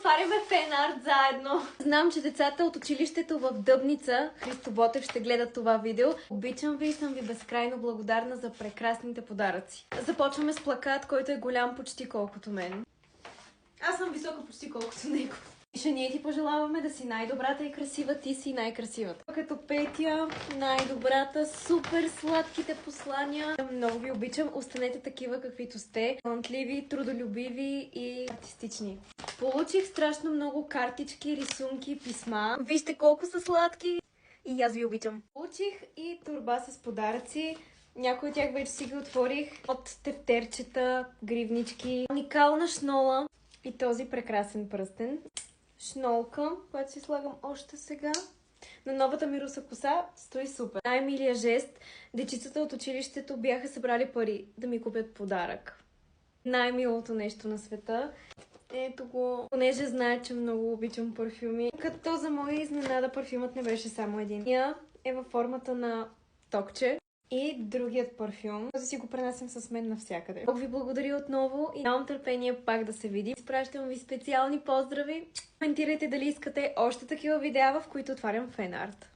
отваряме фенарт заедно. Знам, че децата от училището в Дъбница, Христо Ботев, ще гледат това видео. Обичам ви и съм ви безкрайно благодарна за прекрасните подаръци. Започваме с плакат, който е голям почти колкото мен. Аз съм висока почти колкото него. Ще ние ти пожелаваме да си най-добрата и красива, ти си най-красивата. Като Петя, най-добрата, супер сладките послания. Много ви обичам, останете такива каквито сте. Талантливи, трудолюбиви и артистични. Получих страшно много картички, рисунки, писма. Вижте колко са сладки. И аз ви обичам. Получих и торба с подаръци. Някои от тях вече си ги отворих. От тефтерчета, гривнички, уникална шнола и този прекрасен пръстен. Шнолка, която си слагам още сега. На новата ми руса коса стои супер. Най-милия жест. Дечицата от училището бяха събрали пари да ми купят подарък. Най-милото нещо на света. Ето го. Понеже знае, че много обичам парфюми. Като за моя изненада парфюмът не беше само един. Тя е във формата на токче. И другият парфюм, този си го пренасям с мен навсякъде. Бог ви благодаря отново и нямам търпение пак да се видим. Изпращам ви специални поздрави. Коментирайте дали искате още такива видеа, в които отварям фенарт.